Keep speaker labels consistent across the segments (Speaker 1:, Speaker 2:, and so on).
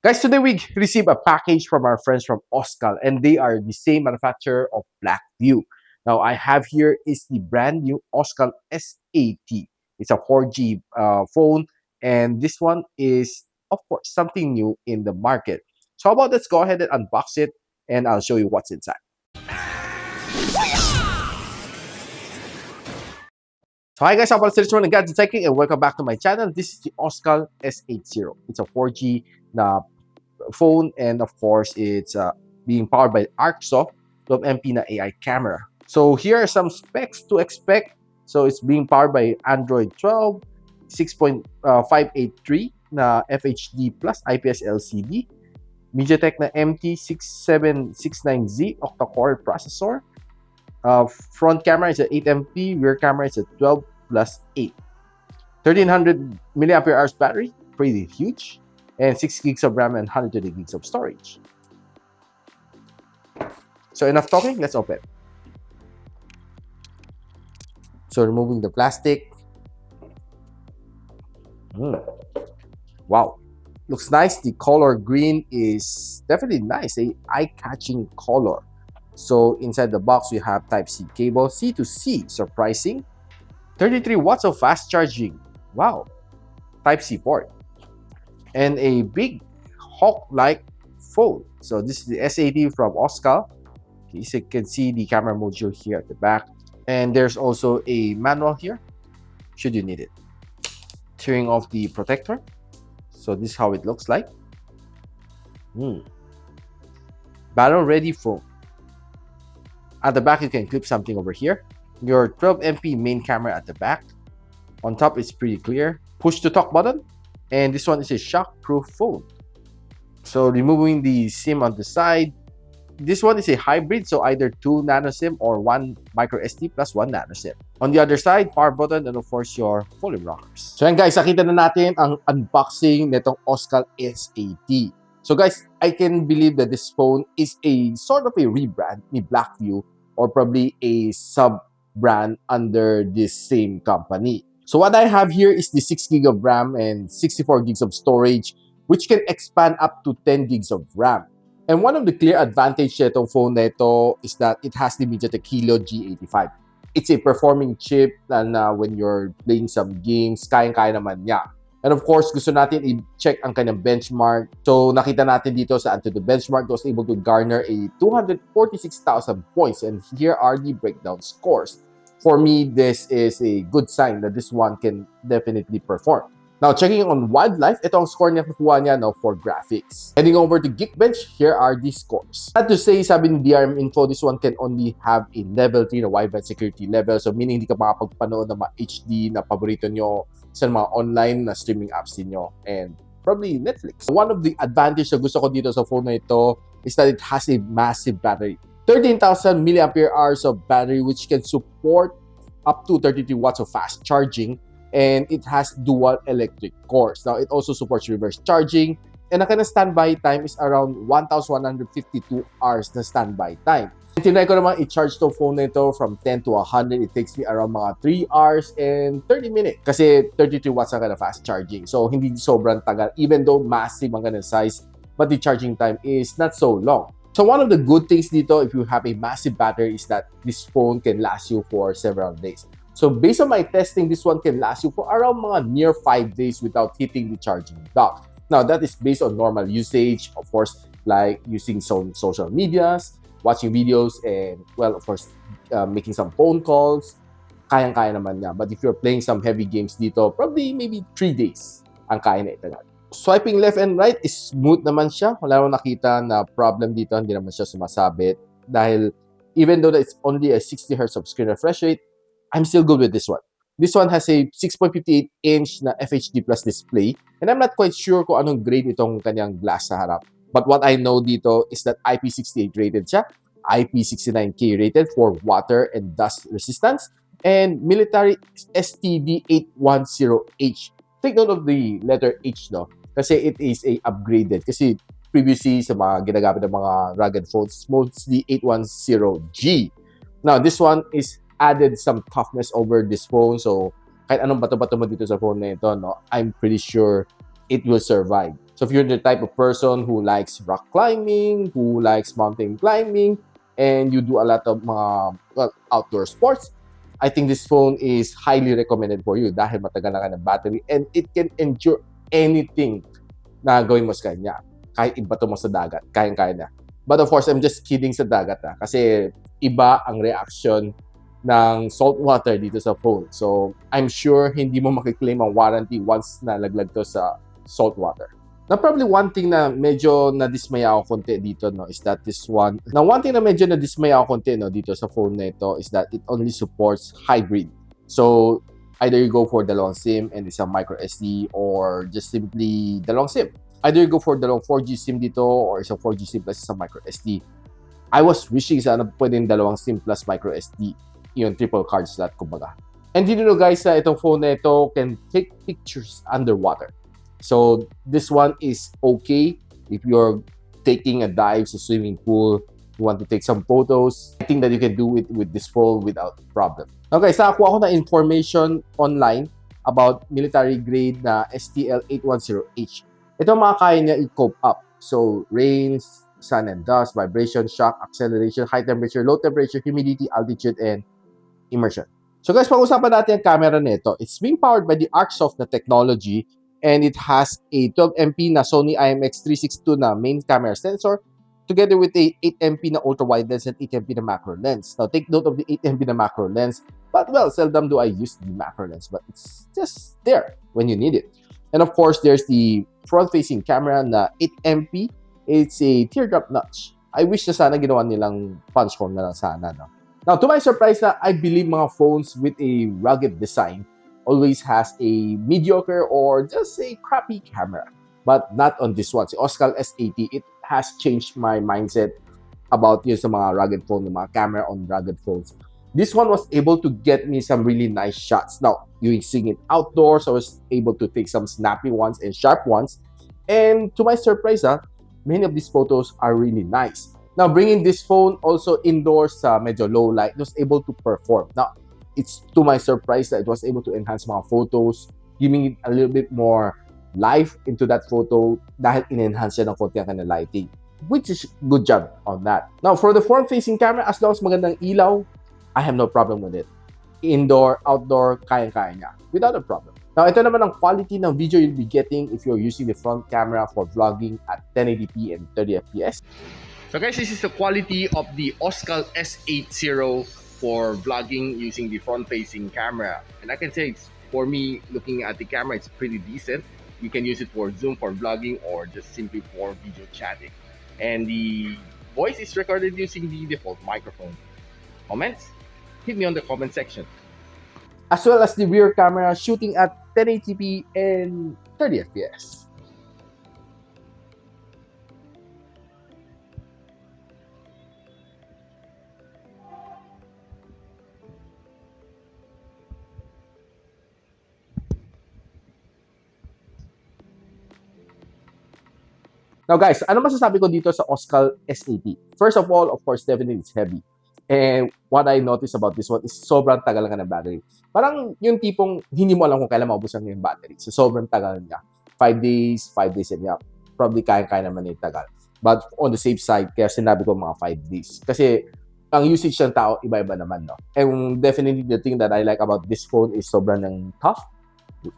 Speaker 1: Guys, today we received a package from our friends from Oscal, and they are the same manufacturer of Blackview. Now, I have here is the brand new Oscal S80. It's a 4G phone, and this one is, of course, something new in the market. So how about let's go ahead and unbox it, and I'll show you what's inside. So hi guys, I'm Oscal S80 Gadget Sidekick, and welcome back to my channel. This is the Oscal S80. It's a 4G na phone, and of course, it's being powered by ArcSoft 12MP na AI camera. So here are some specs to expect. So it's being powered by Android 12, 6.583 na FHD plus IPS LCD, MediaTek na MT6769Z octa-core processor. Front camera is at 8MP, rear camera is at 12 plus 8. 1300 milliampere hours battery, pretty huge, and 6 gigs of RAM and 120 gigs of storage. So enough talking, let's open. So removing the plastic. Wow, looks nice. The color green is definitely nice, a eye-catching color. So inside the box, we have Type-C cable, C to C, surprising. 33 watts of fast charging. Wow. Type-C port. And a big hawk-like phone. So this is the S80 from Oscal. Okay, so you can see the camera module here at the back. And there's also a manual here, should you need it. Tearing off the protector. So this is how it looks like. Battle-ready phone. At the back, you can clip something over here. Your 12MP main camera at the back. On top, it's pretty clear. Push to talk button. And this one is a shock-proof phone. So removing the SIM on the side. This one is a hybrid, so either 2 nano SIM or 1 micro SD plus 1 nano SIM. On the other side, power button and of course your volume rockers. So yan guys, nakita na natin ang unboxing nitong Oscal S80. So guys, I can believe that this phone is a sort of a rebrand ni Blackview, or probably a sub-brand under this same company. So what I have here is the 6 GB of RAM and 64 gigs of storage, which can expand up to 10 gigs of RAM. And one of the clear advantages nitong phone na ito is that it has the MediaTek Helio G85. It's a performing chip na when you're playing some games, kayang-kaya naman niya. And of course, gusto natin i-check ang kanyang benchmark. So nakita natin dito sa Antutu benchmark, it was able to garner a 246,000 points. And here are the breakdown scores. For me, this is a good sign that this one can definitely perform. Now, checking on wildlife, ito ang score niya kukuha niya now for graphics. Heading over to Geekbench, here are the scores. Not to say, sabi ni DRM Info, this one can only have a level 3 na Wi-Fi security level. So, meaning hindi ka makapagpanood ng mga HD na paborito nyo sa mga online na streaming apps niyo, and probably Netflix. One of the advantages na gusto ko dito sa phone na ito is that it has a massive battery. 13,000 milliampere hours of battery, which can support up to 33 watts of fast charging. And it has dual electric cores. Now, it also supports reverse charging. And ang kanyang standby time is around 1,152 hours na standby time. And tinry ko naman i-charge to phone na ito from 10 to 100. It takes me around mga 3 hours and 30 minutes. Kasi 33 watts ang kanyang fast charging. So, hindi sobrang tagal. Even though massive ang kanyang size, but the charging time is not so long. So, one of the good things dito, if you have a massive battery, is that this phone can last you for several days. So based on my testing, this one can last you for around mga near 5 days without hitting the charging dock. Now, that is based on normal usage, of course, like using some social medias, watching videos, and, well, of course, making some phone calls. Kayang-kaya naman niya. But if you're playing some heavy games dito, probably maybe 3 days ang kaya na ito. Swiping left and right is smooth naman siya. Wala akong nakita na problem dito. Hindi naman siya sumasabit. Dahil even though it's only a 60 Hz of screen refresh rate, I'm still good with this one. This one has a 6.58-inch na FHD plus display, and I'm not quite sure kung anong grade itong kanyang glass sa harap. But what I know dito is that IP68 rated siya, IP69K rated for water and dust resistance, and military STD 810H. Take note of the letter H, no? Kasi it is a upgraded. Kasi previously sa mga ginagamit ng mga rugged phones, mostly 810G. Now, this one is added some toughness over this phone. So, kahit anong bato-bato mo dito sa phone na ito, no, I'm pretty sure it will survive. So if you're the type of person who likes rock climbing, who likes mountain climbing, and you do a lot of outdoor sports, I think this phone is highly recommended for you dahil matagal na ng battery and it can endure anything na gawin mo sa kanya. Kahit ibato mo sa dagat, kayang-kaya na. But of course, I'm just kidding sa dagat kasi iba ang reaction ng salt water dito sa phone. So, I'm sure hindi mo makiklaim ang warranty once nalaglag to sa salt water. Now, probably one thing na medyo nadismaya ako konti dito, no, is that this one. Now, one thing na medyo nadismaya ako konti, no, dito sa phone na ito is that it only supports hybrid. So, either you go for dalawang SIM and isang micro SD or just simply dalawang SIM. Either you go for dalawang 4G SIM dito or isang 4G SIM plus isang micro SD. I was wishing sana pwedeng dalawang SIM plus micro SD. Yung triple card slot, kumbaga. And did you know, guys, na itong phone na ito can take pictures underwater. So, this one is okay if you're taking a dive sa swimming pool, you want to take some photos. I think that you can do it with this phone without problem. Okay, sa ako na information online about military grade na STL810H. Ito makakaya niya i-cope up. So, rains, sun and dust, vibration, shock, acceleration, high temperature, low temperature, humidity, altitude, and immersion. So guys, pag-usapan natin ang camera nito. It's being powered by the ArcSoft na technology and it has a 12MP na Sony IMX362 na main camera sensor together with a 8MP na ultra-wide lens and 8MP na macro lens. Now, take note of the 8MP na macro lens, but well, seldom do I use the macro lens, but it's just there when you need it. And of course, there's the front-facing camera na 8MP. It's a teardrop notch. I wish na sana ginawa nilang punch hole na lang sana, no? Now, to my surprise na I believe mga phones with a rugged design always has a mediocre or just a crappy camera. But not on this one. Si Oscal S80, it has changed my mindset about yun sa mga rugged phone, mga camera on rugged phones. This one was able to get me some really nice shots. Now, using it outdoors, I was able to take some snappy ones and sharp ones. And to my surprise, many of these photos are really nice. Now, bringing this phone also indoors sa medyo low light, it was able to perform. Now, it's to my surprise that it was able to enhance mga photos, giving it a little bit more life into that photo dahil in-enhance siya ng konti ang kanyang lighting, which is good job on that. Now, for the front-facing camera, as long as magandang ilaw, I have no problem with it. Indoor, outdoor, kaya-kaya niya without a problem. Now, ito naman ang quality ng video you'll be getting if you're using the front camera for vlogging at 1080p and 30 fps. So guys, this is the quality of the Oscal S80 for vlogging using the front-facing camera. And I can say, for me, looking at the camera, it's pretty decent. You can use it for Zoom, for vlogging, or just simply for video chatting. And the voice is recorded using the default microphone. Comments? Hit me on the comment section. As well as the rear camera shooting at 1080p and 30 fps. Now guys, ano masasabi ko dito sa Oscal S80? First of all, of course, definitely it's heavy. And what I noticed about this one is sobrang tagal nga ng battery. Parang yung tipong hindi mo alam kung kailan maubusan yung battery. So sobrang tagal niya. 5 days and yeah, probably kaya naman yung tagal. But on the safe side, kaya sinabi ko mga 5 days. Kasi ang usage ng tao, iba-iba naman, no? And definitely the thing that I like about this phone is sobrang ng tough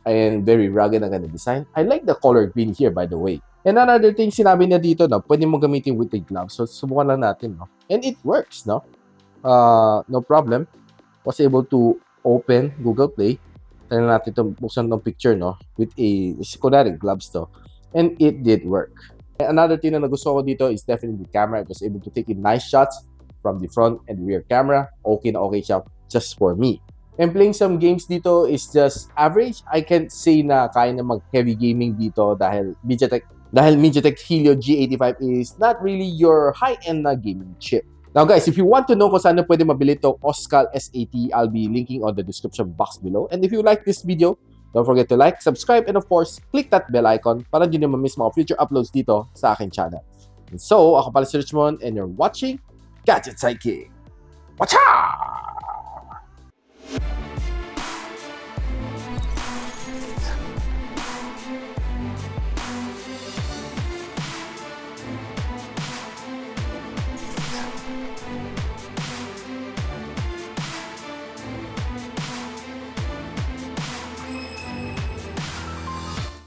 Speaker 1: and very rugged ang kanyang design. I like the color green here, by the way. And another thing, sinabi niya dito, no, pwede mo gamitin with the gloves. So, subukan lang natin, no? And it works, no? No problem. Was able to open Google Play. Tignan natin ito, buksan ng picture, no? With a, kunwari, gloves to. And it did work. And another thing na nagustuhan ko dito is definitely the camera. It was able to take in nice shots from the front and rear camera. Okay na okay siya just for me. And playing some games dito is just average. I can't say na kaya na mag-heavy gaming dito dahil MediaTek Helio G85 is not really your high-end na gaming chip. Now guys, if you want to know kung saan pwede mabili itong Oscal S80, I'll be linking on the description box below. And if you like this video, don't forget to like, subscribe, and of course, click that bell icon para hindi nyo ma-miss mga future uploads dito sa aking channel. And so, ako pala si Richmond and you're watching Gadget Sidekick. Watcha!